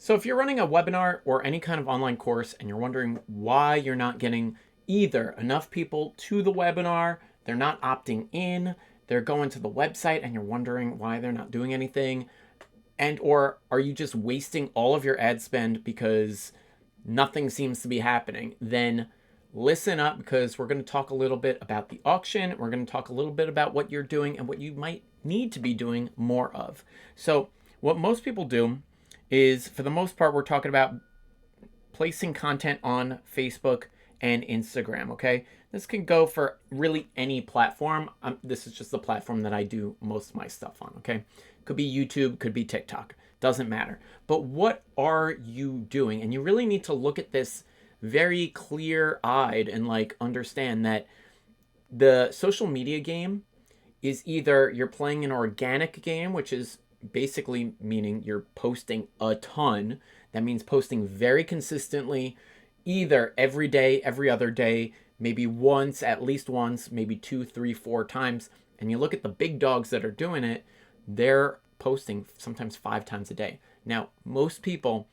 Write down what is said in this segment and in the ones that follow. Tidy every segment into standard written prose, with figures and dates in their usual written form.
So, if you're running a webinar or any kind of online course and you're wondering why you're not getting either enough people to the webinar, they're not opting in, they're going to the website and you're wondering why they're not doing anything, and or are you just wasting all of your ad spend because nothing seems to be happening, then listen up because we're going to talk a little bit about the auction. We're going to talk a little bit about what you're doing and what you might need to be doing more of. So, what most people do is, for the most part, we're talking about placing content on Facebook and Instagram, okay? This can go for really any platform. This is just the platform that I do most of my stuff on, okay? Could be YouTube, could be TikTok, doesn't matter. But what are you doing? And you really need to look at this very clear-eyed and understand that the social media game is either you're playing an organic game, which is basically meaning you're posting a ton. That means posting very consistently, either every day, every other day, maybe once, at least once, maybe 2, 3, 4 times. And you look at the big dogs that are doing it, they're posting sometimes 5 times a day. Now, most people,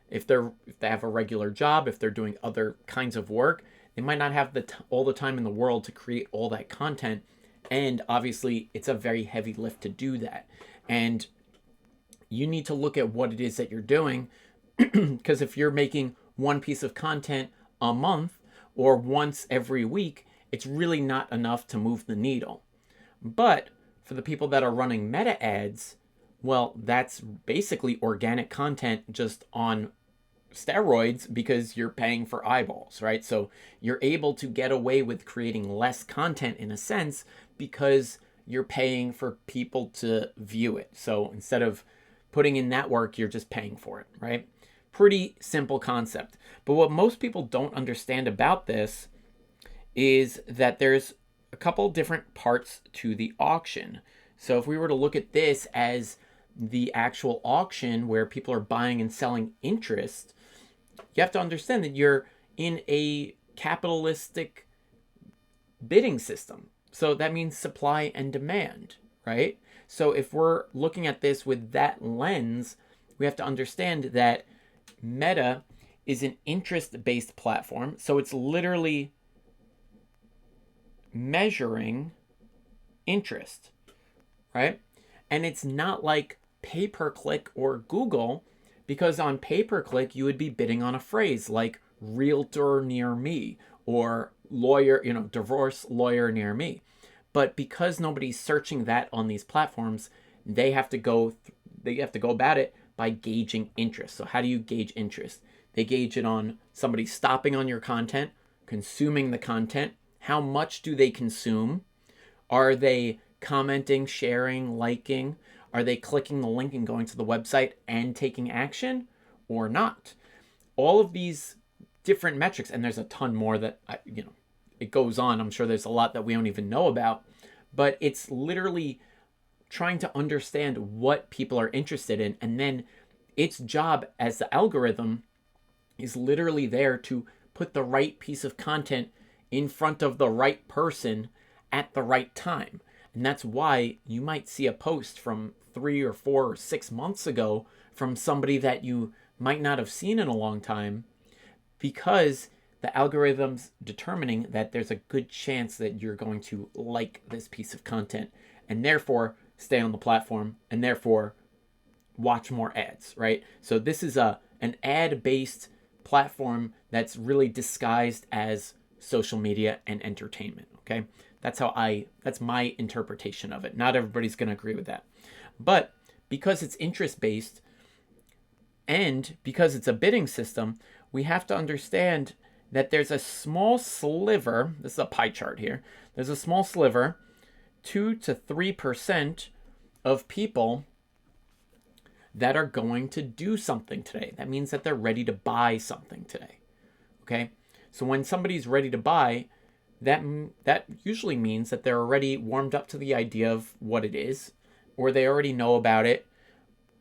if they have a regular job, if they're doing other kinds of work, they might not have all the time in the world to create all that content. And obviously, it's a very heavy lift to do that. And you need to look at what it is that you're doing, because if you're making one piece of content a month or once every week, it's really not enough to move the needle. But for the people that are running meta ads, well, that's basically organic content just on steroids because you're paying for eyeballs, right? So you're able to get away with creating less content in a sense because you're paying for people to view it. So instead of putting in that work, you're just paying for it, right? Pretty simple concept. But what most people don't understand about this is that there's a couple different parts to the auction. So if we were to look at this as the actual auction where people are buying and selling interest, you have to understand that you're in a capitalistic bidding system. So that means supply and demand, right? So if we're looking at this with that lens, we have to understand that Meta is an interest-based platform. So it's literally measuring interest, right? And it's not like pay-per-click or Google, because on pay-per-click, you would be bidding on a phrase like realtor near me or lawyer, divorce lawyer near me. But because nobody's searching that on these platforms, they have to go about it by gauging interest. So how do you gauge interest? They gauge it on somebody stopping on your content, consuming the content. How much do they consume? Are they commenting, sharing, liking? Are they clicking the link and going to the website and taking action or not? All of these different metrics, and there's a ton more that it goes on. I'm sure there's a lot that we don't even know about, but it's literally trying to understand what people are interested in. And then its job as the algorithm is literally there to put the right piece of content in front of the right person at the right time. And that's why you might see a post from 3 or 4 or 6 months ago from somebody that you might not have seen in a long time, because the algorithm's determining that there's a good chance that you're going to like this piece of content and therefore stay on the platform and therefore watch more ads, right? So this is an ad-based platform that's really disguised as social media and entertainment, okay? That's my interpretation of it. Not everybody's going to agree with that. But because it's interest-based and because it's a bidding system, we have to understand that there's a small sliver, this is a pie chart here, there's a small sliver, 2 to 3% of people that are going to do something today. That means that they're ready to buy something today, okay? So when somebody's ready to buy, that usually means that they're already warmed up to the idea of what it is, or they already know about it,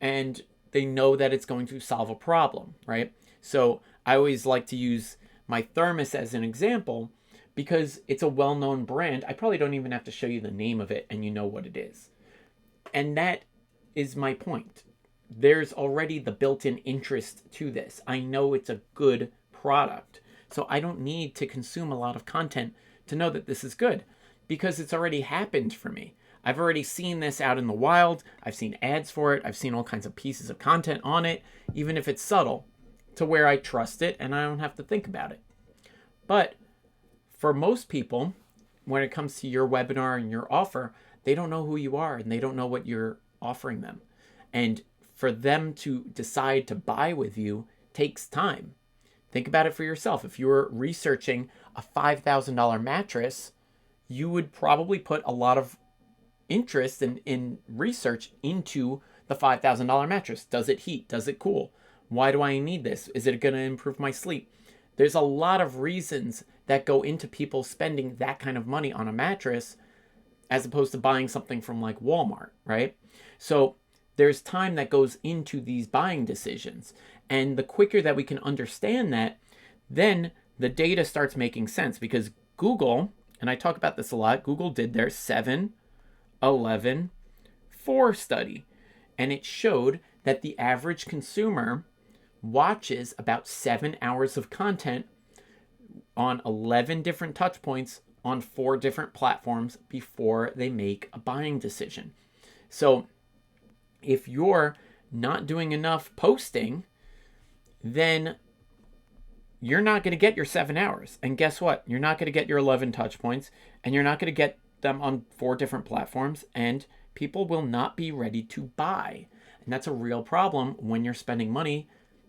and they know that it's going to solve a problem, right? So I always like to use my thermos as an example because it's a well-known brand. I probably don't even have to show you the name of it and you know what it is. And that is my point. there's already the built-in interest to this. I know it's a good product. So I don't need to consume a lot of content to know that this is good because it's already happened for me. I've already seen this out in the wild. I've seen ads for it. I've seen all kinds of pieces of content on it, even if it's subtle, to where I trust it and I don't have to think about it. But for most people, when it comes to your webinar and your offer, they don't know who you are and they don't know what you're offering them. And for them to decide to buy with you takes time. Think about it for yourself. If you were researching a $5,000 mattress, you would probably put a lot of interest in research into the $5,000 mattress. Does it heat? Does it cool? Why do I need this? Is it going to improve my sleep? There's a lot of reasons that go into people spending that kind of money on a mattress as opposed to buying something from like Walmart, right? So there's time that goes into these buying decisions. And the quicker that we can understand that, then the data starts making sense because Google, and I talk about this a lot, Google did their 7-11-4 study. And it showed that the average consumer watches about 7 hours of content on 11 different touch points on 4 different platforms before they make a buying decision. So if you're not doing enough posting, then you're not going to get your 7 hours. And guess what? You're not going to get your 11 touch points, and you're not going to get them on 4 different platforms, and people will not be ready to buy. And that's a real problem when you're spending money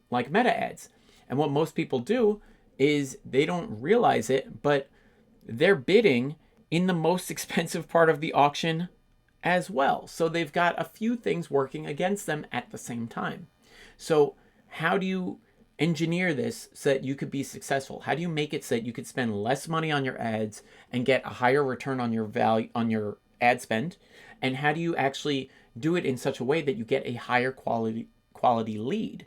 like Meta ads. And what most people do is they don't realize it, but they're bidding in the most expensive part of the auction as well. So they've got a few things working against them at the same time. So how do you engineer this so that you could be successful? How do you make it so that you could spend less money on your ads and get a higher return on your value on your ad spend? And how do you actually do it in such a way that you get a higher quality lead?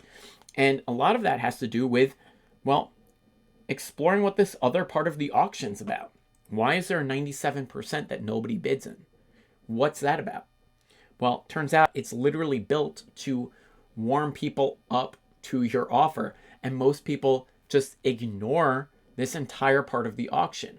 And a lot of that has to do with, well, exploring what this other part of the auction's about. Why is there a 97% that nobody bids in? What's that about? Well, turns out it's literally built to warm people up to your offer. And most people just ignore this entire part of the auction.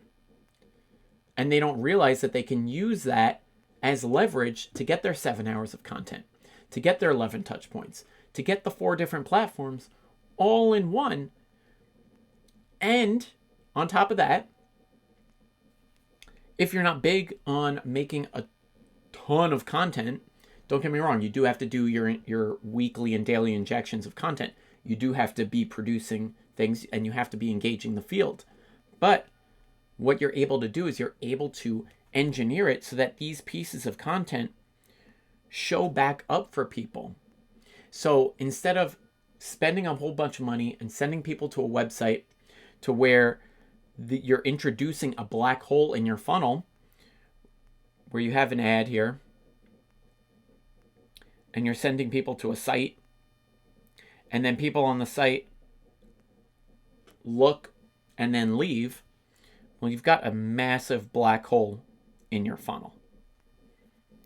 And they don't realize that they can use that as leverage to get their 7 hours of content, to get their 11 touch points, to get the 4 different platforms all in one. And on top of that, if you're not big on making a ton of content, don't get me wrong, you do have to do your weekly and daily injections of content. You do have to be producing things and you have to be engaging the field. But what you're able to do is you're able to engineer it so that these pieces of content show back up for people. So instead of spending a whole bunch of money and sending people to a website to where you're introducing a black hole in your funnel, where you have an ad here, and you're sending people to a site, and then people on the site look and then leave, well, you've got a massive black hole in your funnel,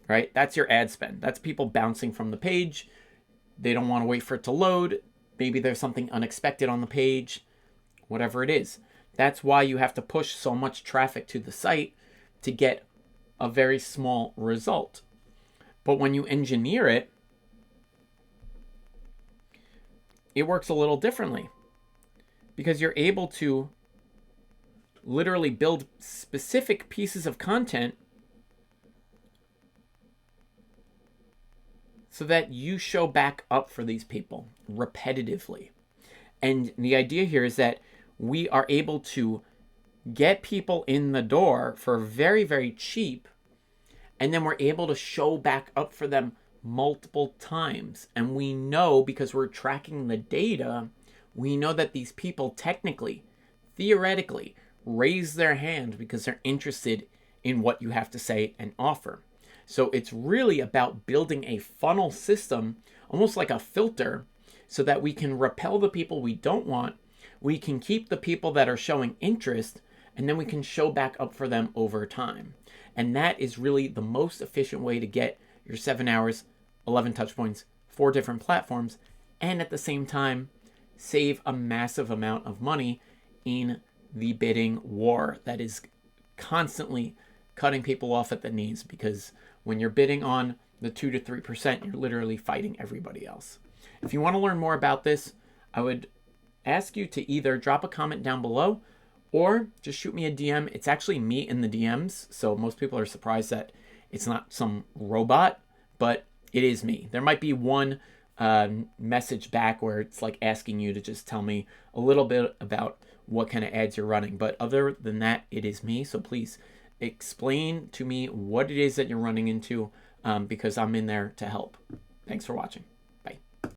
right? That's your ad spend. That's people bouncing from the page. They don't want to wait for it to load. Maybe there's something unexpected on the page, whatever it is. That's why you have to push so much traffic to the site to get a very small result. But when you engineer it, it works a little differently because you're able to literally build specific pieces of content so that you show back up for these people repetitively. And the idea here is that we are able to get people in the door for very, very cheap, and then we're able to show back up for them multiple times. And we know, because we're tracking the data, we know that these people technically, theoretically, raise their hand because they're interested in what you have to say and offer. So it's really about building a funnel system, almost like a filter, so that we can repel the people we don't want, we can keep the people that are showing interest, and then we can show back up for them over time. And that is really the most efficient way to get your 7 hours, 11 touch points, 4 different platforms, and at the same time save a massive amount of money in the bidding war that is constantly cutting people off at the knees, because when you're bidding on the 2 to 3%, you're literally fighting everybody else. If you want to learn more about this, I would ask you to either drop a comment down below or just shoot me a DM. It's actually me in the DMs, so most people are surprised that it's not some robot, but it is me. There might be one message back where it's like asking you to just tell me a little bit about what kind of ads you're running, but other than that, it is me. So please explain to me what it is that you're running into, because I'm in there to help. Thanks for watching.